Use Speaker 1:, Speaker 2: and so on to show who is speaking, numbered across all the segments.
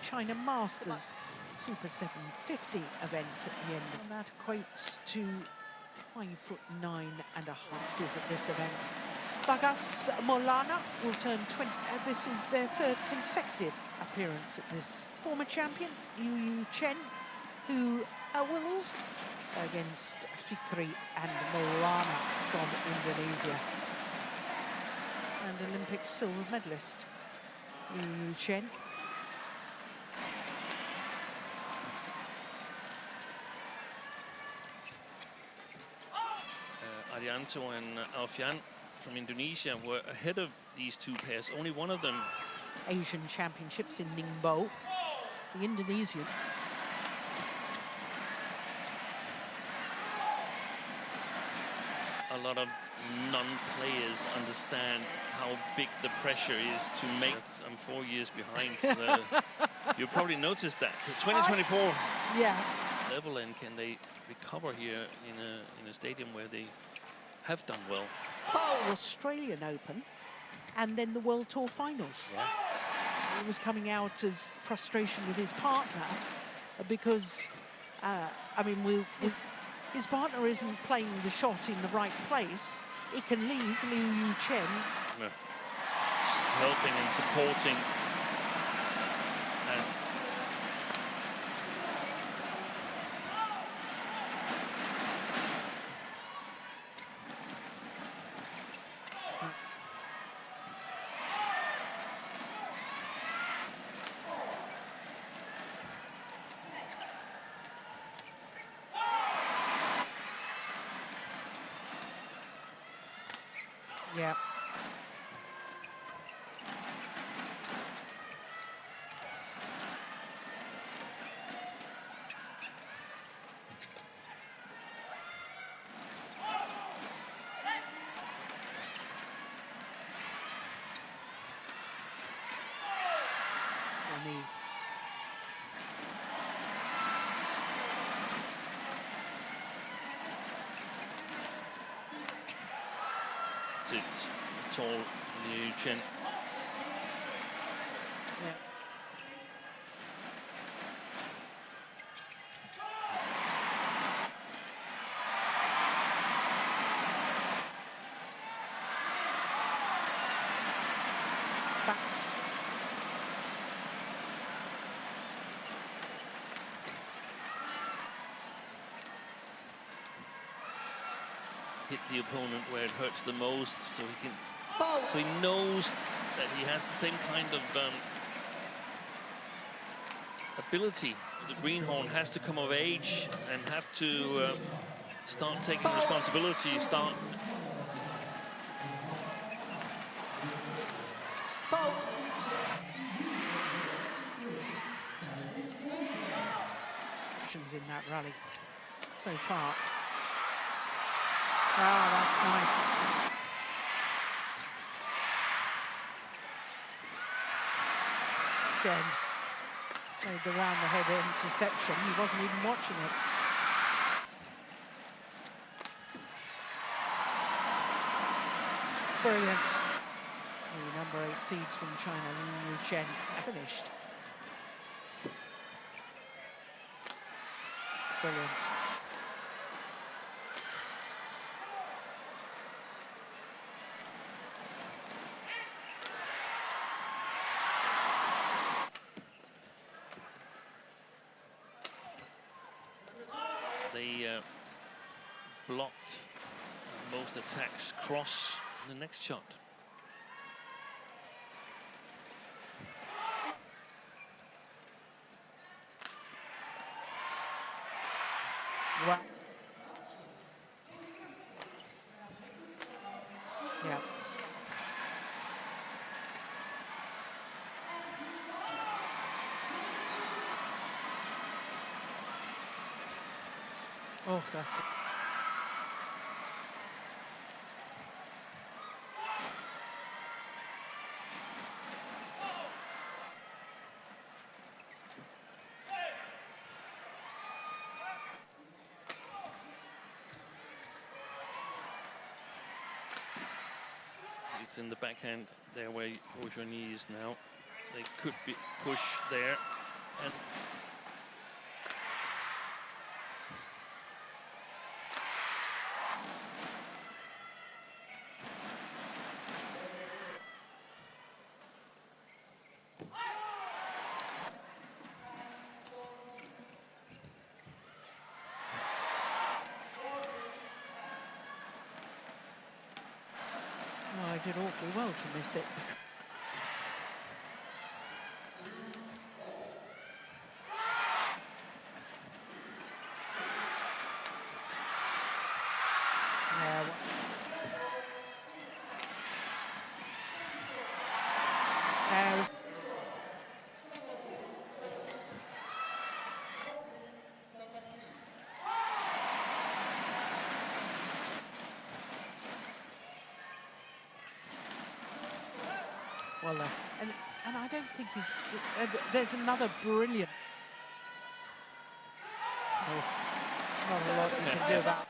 Speaker 1: China Masters Super 750 event at the end. And that equates to 5'9.5" at this event. Bagas Maulana will turn 20. This is their third consecutive appearance at this. Former champion Liu Chen, who will against Fikri and Maulana from Indonesia. And Olympic silver medalist Liu Chen.
Speaker 2: Arianto and Alfian from Indonesia were ahead of these two pairs. Only one of them.
Speaker 1: Asian Championships in Ningbo. The Indonesian.
Speaker 2: A lot of non-players understand how big the pressure is to make. I'm 4 years behind. So you probably noticed that. 2024
Speaker 1: yeah.
Speaker 2: level, and can they recover here in a stadium where they have done well?
Speaker 1: Australian Open and then the World Tour Finals.
Speaker 2: Yeah.
Speaker 1: He was coming out as frustration with his partner because, I mean, his partner isn't playing the shot in the right place. It can leave Liu Chen.
Speaker 2: No. Helping and supporting. And
Speaker 1: yeah.
Speaker 2: it's tall Liu Chen.
Speaker 1: Yeah. Back.
Speaker 2: Hit the opponent where it hurts the most, so he can. So he knows that he has the same kind of ability. The greenhorn has to come of age and have to start taking responsibility. Start.
Speaker 1: In that rally so far. Ah, that's nice. Chen made the round the head interception. He wasn't even watching it. Brilliant. The number 8 seeds from China, Liu Chen, finished. Brilliant.
Speaker 2: They blocked most attacks cross the next shot.
Speaker 1: Wow. Yeah. Oh, that's it.
Speaker 2: It's in the backhand there where your knee is now. They could be push there. And
Speaker 1: Oh, I did awfully well to miss it. Yeah, well, and I don't think he's. There's another brilliant. Oh, not a lot you can do about.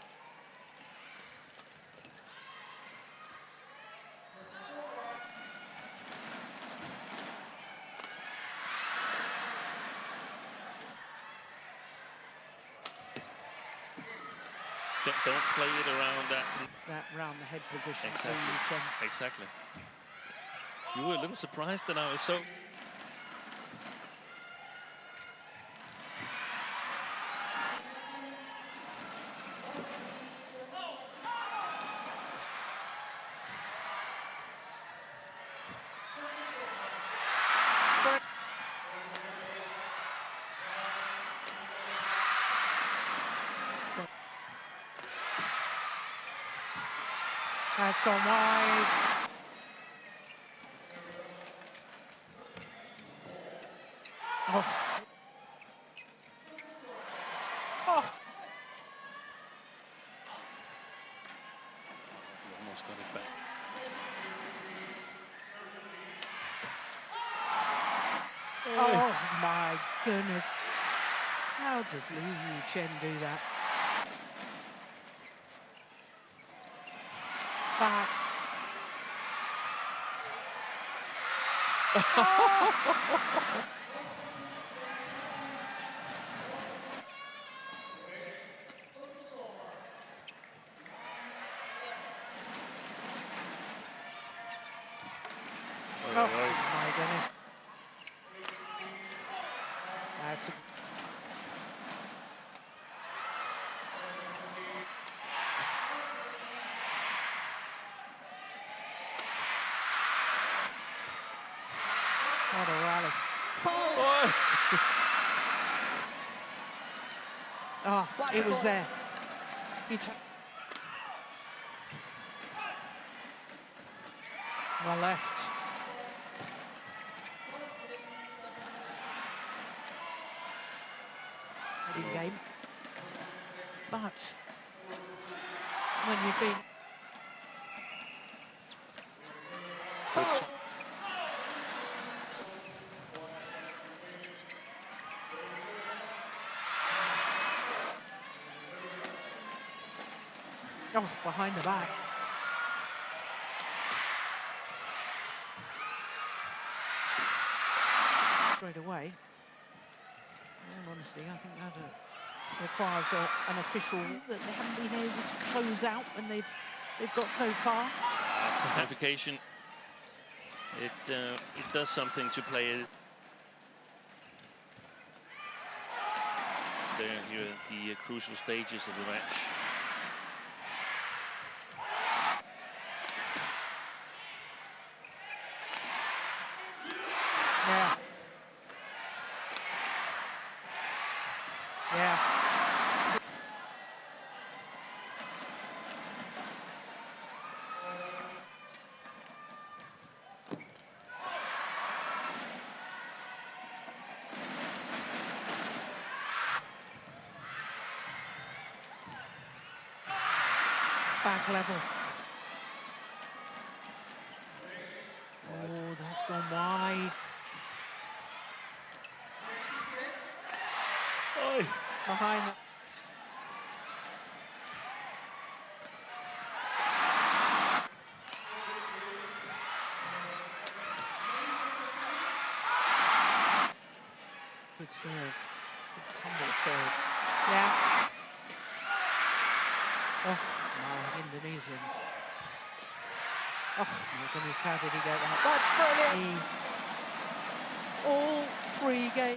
Speaker 2: don't play it around
Speaker 1: That round the head position.
Speaker 2: Exactly. Exactly. You were a little surprised that I was so.
Speaker 1: Has gone wide. Oh. Oh.
Speaker 2: Almost got it back.
Speaker 1: Oh my goodness. How does Liu Chen do that? Back. Oh. Oh my goodness. That's what a rally. Oh, it was there. He took. Well left. Heading game. But when you've been oh, behind the back. Straight away. In all honesty, I think that requires an official that they haven't been able to close out when they've got so far.
Speaker 2: Clarification. It does something to play. There, here are the crucial stages of the match.
Speaker 1: Yeah. Yeah. Back level. Oh, that's gone wide.
Speaker 2: Oi.
Speaker 1: Behind that. Good serve. Good tumble serve. Yeah. Oh, my Indonesians. Oh, my goodness, how did he get that? That's brilliant. All 3 games.